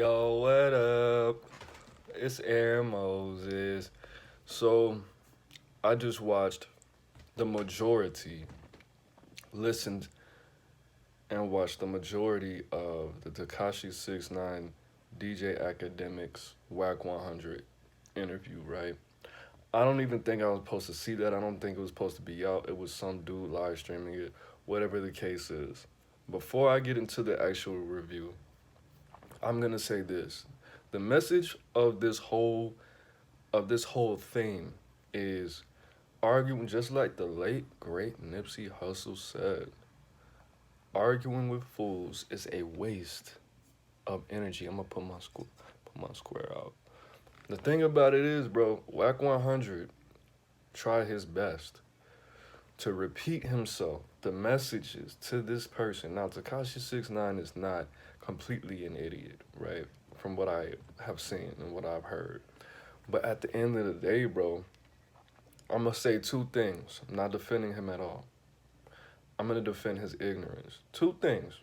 Yo, what up? It's Air Moses. So, I just watched the majority, listened and watched the majority of the Tekashi 69 DJ Akademiks Wack 100 interview, right? I don't even think I was supposed to see that. I don't think it was supposed to be out. It was some dude live streaming it, whatever the case is. Before I get into the actual review, I'm gonna say this. The message of this whole thing is arguing, just like the late great Nipsey Hussle said. Arguing with fools is a waste of energy. I'm gonna put my square out. The thing about it is, bro, Wack 100 tried his best to repeat himself, the messages to this person. Now, Tekashi 69 is not completely an idiot, right? From what I have seen and what I've heard. But at the end of the day, bro, I'm gonna say two things. I'm not defending him at all. I'm gonna defend his ignorance. Two things.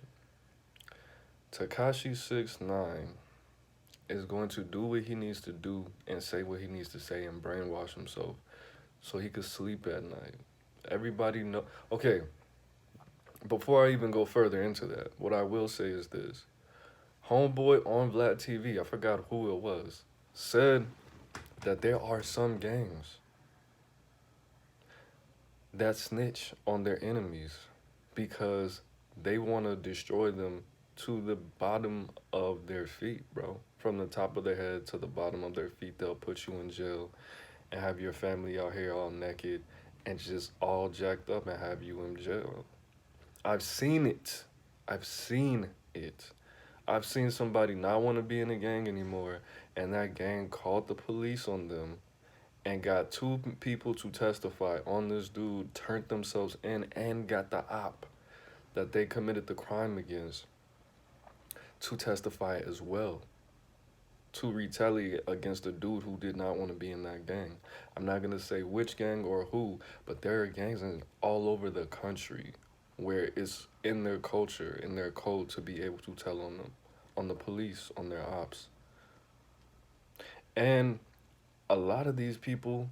Tekashi 69 is going to do what he needs to do and say what he needs to say and brainwash himself so he could sleep at night. Everybody know. Okay, before I even go further into that, what I will say is this: Homeboy on Vlad TV, I forgot who it was, said that there are some gangs that snitch on their enemies because they want to destroy them to the bottom of their feet, bro. From the top of their head to the bottom of their feet, they'll put you in jail and have your family out here all naked and just all jacked up and have you in jail. I've seen it. I've seen it. I've seen somebody not want to be in a gang anymore, and that gang called the police on them and got two people to testify on this dude, turned themselves in, and got the op that they committed the crime against to testify as well, to retaliate against a dude who did not want to be in that gang. I'm not going to say which gang or who, but there are gangs all over the country where it's in their culture, in their code to be able to tell on them, on the police, on their ops. And a lot of these people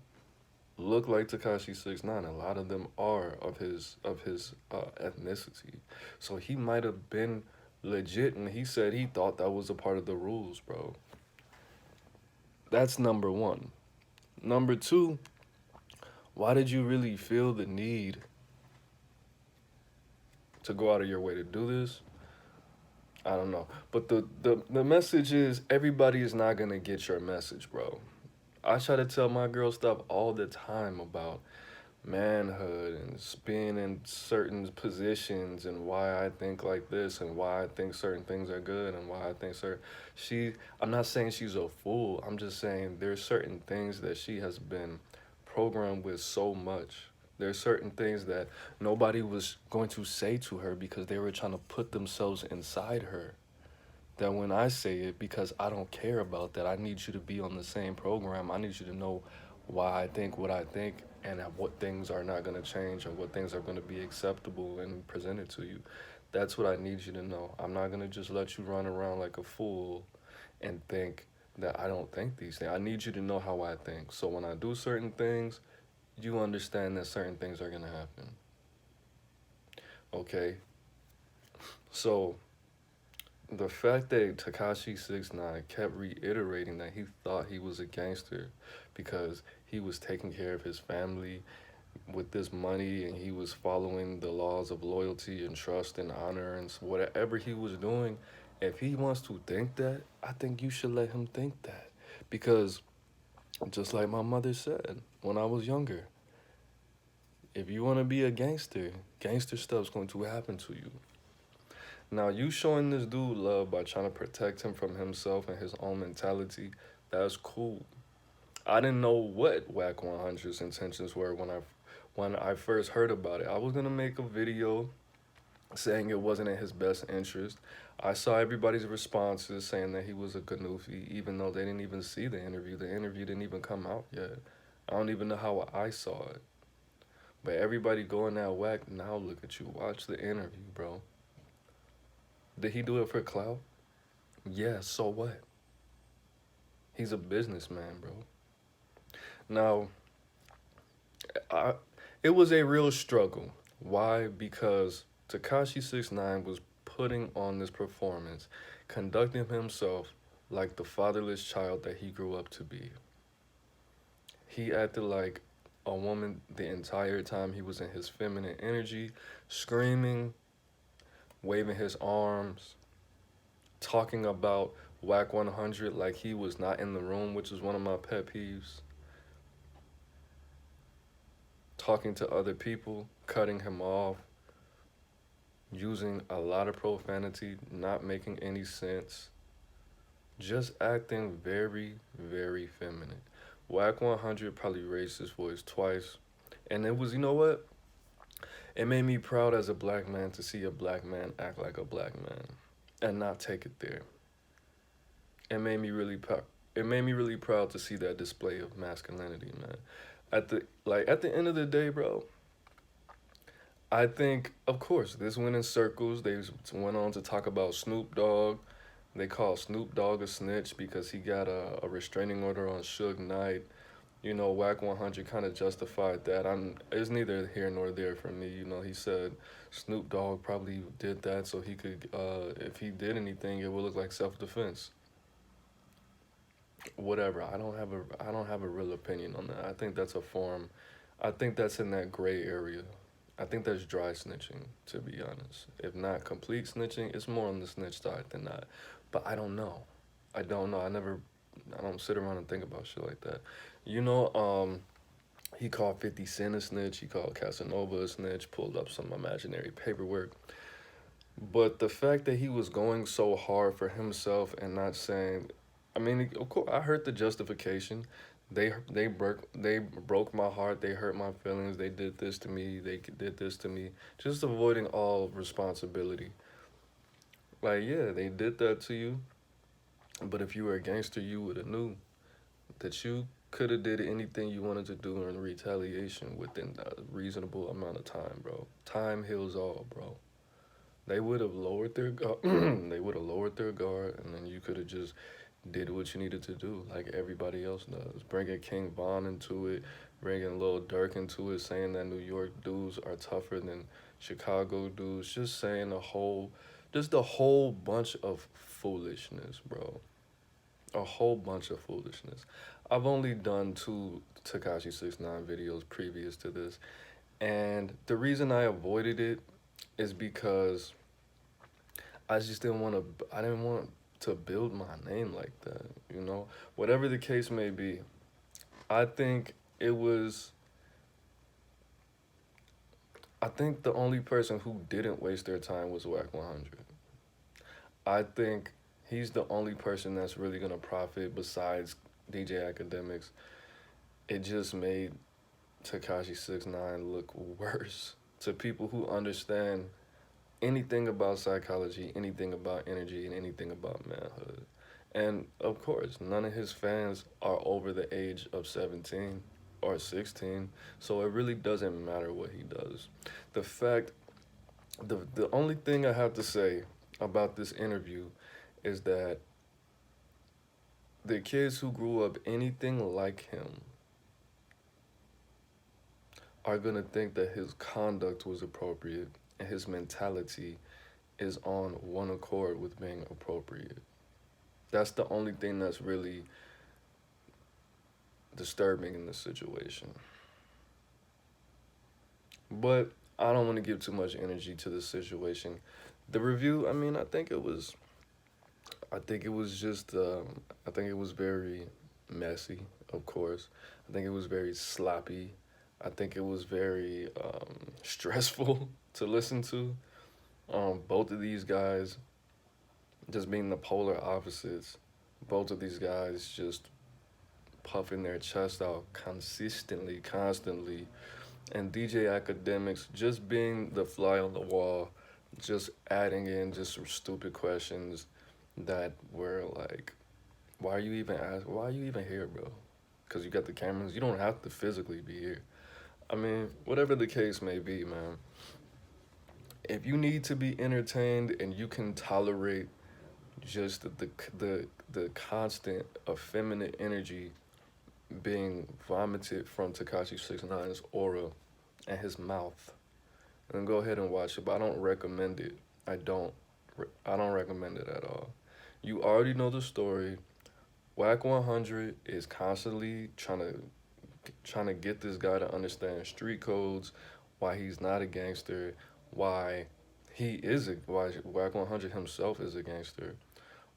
look like Tekashi 69. A lot of them are of his ethnicity. So he might have been legit and he said he thought that was a part of the rules, bro. That's number one. Number two, why did you really feel the need to go out of your way to do this? I don't know. But the message is everybody is not gonna get your message, bro. I try to tell my girl stuff all the time about manhood and being in certain positions and why I think like this and why I think certain things are good and why I think certain she I'm not saying she's a fool. I'm just saying there's certain things that she has been programmed with so much. There's certain things that nobody was going to say to her because they were trying to put themselves inside her. That when I say it, because I don't care about that, I need you to be on the same program. I need you to know why I think what I think and what things are not going to change and what things are going to be acceptable and presented to you. That's what I need you to know. I'm not going to just let you run around like a fool and think that I don't think these things. I need you to know how I think. So when I do certain things, you understand that certain things are going to happen. Okay? So the fact that Tekashi 69 kept reiterating that he thought he was a gangster because he was taking care of his family with this money and he was following the laws of loyalty and trust and honor and whatever he was doing, if he wants to think that, I think you should let him think that. Because just like my mother said when I was younger, if you want to be a gangster, gangster stuff's going to happen to you. Now, you showing this dude love by trying to protect him from himself and his own mentality, that's cool. I didn't know what Wack 100's intentions were when I first heard about it. I was gonna make a video saying it wasn't in his best interest. I saw everybody's responses saying that he was a Ganufi, even though they didn't even see the interview. The interview didn't even come out yet. I don't even know how I saw it. But everybody going at Wack, now look at you. Watch the interview, bro. Did he do it for clout? Yeah, so what? He's a businessman, bro. Now, I, it was a real struggle. Why? Because Tekashi 6ix9ine was putting on this performance, conducting himself like the fatherless child that he grew up to be. He acted like a woman the entire time he was in his feminine energy, screaming, waving his arms, talking about Wack 100 like he was not in the room, which is one of my pet peeves. Talking to other people, cutting him off, using a lot of profanity, not making any sense, just acting very, very feminine. Wack 100 probably raised his voice twice. And it was, you know what? It made me proud as a black man to see a black man act like a black man and not take it there. It made me really proud. It made me really proud to see that display of masculinity, man. At the end of the day, bro, I think, of course, this went in circles. They went on to talk about Snoop Dogg. They call Snoop Dogg a snitch because he got a restraining order on Suge Knight. You know, Wack 100 kind of justified that. It's neither here nor there for me. You know, he said Snoop Dogg probably did that so he could, if he did anything, it would look like self-defense. Whatever. I don't have a real opinion on that. I think that's a form. I think that's in that gray area. I think that's dry snitching, to be honest. If not complete snitching, it's more on the snitch side than that. But I don't know. I don't know. I don't sit around and think about shit like that. You know, he called 50 Cent a snitch. He called Casanova a snitch. Pulled up some imaginary paperwork. But the fact that he was going so hard for himself and not saying, I mean, of course, I heard the justification. They broke my heart. They hurt my feelings. They did this to me. They did this to me. Just avoiding all responsibility. Like, yeah, they did that to you. But if you were a gangster, you would have knew that you could have did anything you wanted to do in retaliation within a reasonable amount of time, bro. Time heals all, bro. They would have lowered their guard. They would have lowered their guard, and then you could have just did what you needed to do, like everybody else does. Bringing King Von into it, bringing Lil Durk into it, saying that New York dudes are tougher than Chicago dudes. Just saying just a whole bunch of foolishness, bro. A whole bunch of foolishness. I've only done two Tekashi 6ix9ine videos previous to this, and the reason I avoided it is because I just didn't want to. I didn't want to build my name like that. You know, whatever the case may be. I think it was. I think the only person who didn't waste their time was Wack 100. I think he's the only person that's really gonna profit besides DJ Academics. It just made Tekashi 6ix9ine look worse to people who understand anything about psychology, anything about energy, and anything about manhood. And of course, none of his fans are over the age of 17 or 16, so it really doesn't matter what he does. The fact, the only thing I have to say about this interview is that the kids who grew up anything like him are gonna think that his conduct was appropriate and his mentality is on one accord with being appropriate. That's the only thing that's really disturbing in this situation. But I don't want to give too much energy to this situation. The review, I mean, I think it was just, I think it was very messy, of course. I think it was very sloppy. I think it was very stressful to listen to. Both of these guys just being the polar opposites. Both of these guys just puffing their chest out consistently, constantly. And DJ Academics just being the fly on the wall, just adding in just some stupid questions that were like, why are you even here, bro? Because you got the cameras. You don't have to physically be here. I mean, whatever the case may be, man. If you need to be entertained and you can tolerate just the constant effeminate energy being vomited from Tekashi 69's aura and his mouth. And go ahead and watch it, but I don't recommend it. I don't. I don't recommend it at all. You already know the story. Wack 100 is constantly trying to get this guy to understand street codes, why he's not a gangster, why why Wack 100 himself is a gangster,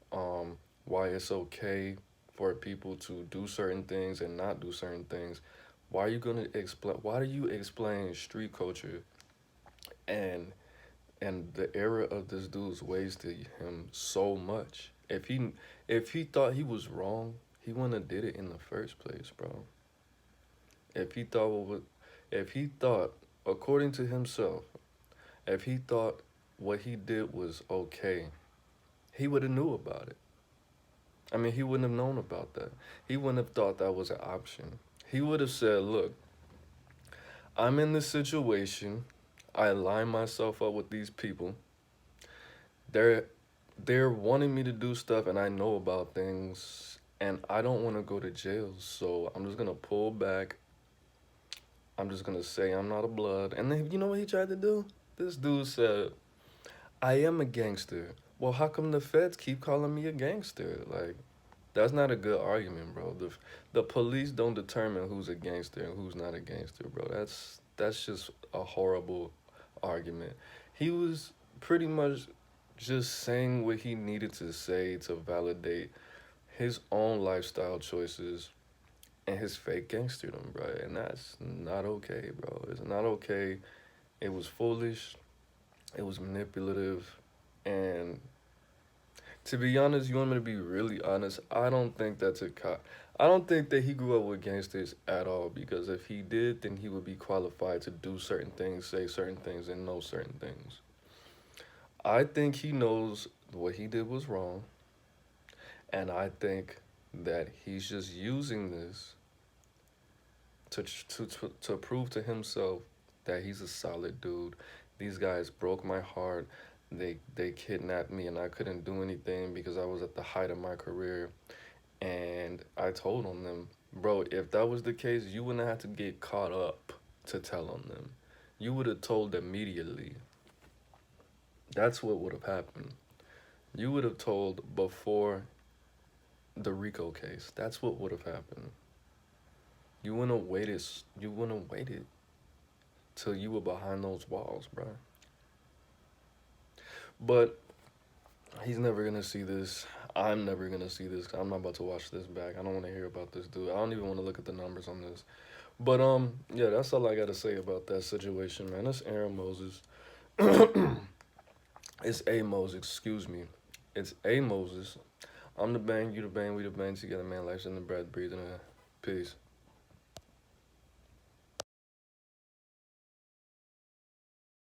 why it's okay for people to do certain things and not do certain things. Why are you gonna explain? Why do you explain street culture and the era of this dude's wasted him so much? If he thought he was wrong, he wouldn't have did it in the first place, bro. If he thought if he thought, according to himself, if he thought what he did was okay, he would have knew about it. I mean, he wouldn't have known about that. He wouldn't have thought that was an option. He would have said, "Look, I'm in this situation. I line myself up with these people. They're they're wanting me to do stuff, and I know about things, and I don't want to go to jail. So I'm just gonna pull back. I'm just gonna say I'm not a blood." And then you know what he tried to do? This dude said, "I am a gangster." Well, how come the feds keep calling me a gangster? Like, that's not a good argument, bro. The police don't determine who's a gangster and who's not a gangster, bro. That's just a horrible argument. He was pretty much just saying what he needed to say to validate his own lifestyle choices and his fake gangsterdom, bro. And that's not okay, bro. It's not okay. It was foolish. It was manipulative. And to be honest, you want me to be really honest? I don't think that's a cop. I don't think that he grew up with gangsters at all, because if he did, then he would be qualified to do certain things, say certain things, and know certain things. I think he knows what he did was wrong, and I think that he's just using this to prove to himself that he's a solid dude. These guys broke my heart. They kidnapped me, and I couldn't do anything because I was at the height of my career. And I told on them, bro. If that was the case, you wouldn't have to get caught up to tell on them. You would have told immediately. That's what would have happened. You would have told before the Rico case. That's what would have happened. You wouldn't have waited. You wouldn't have waited till you were behind those walls, bro. But he's never gonna see this. I'm never gonna see this. I'm not about to watch this back. I don't want to hear about this dude. I don't even want to look at the numbers on this. But yeah, that's all I gotta say about that situation, man. That's Aaron Moses. It's A Moses. Excuse me. It's A Moses. I'm the bang. You the bang. We the bang together, man. Life's in the breath, breathing. Peace.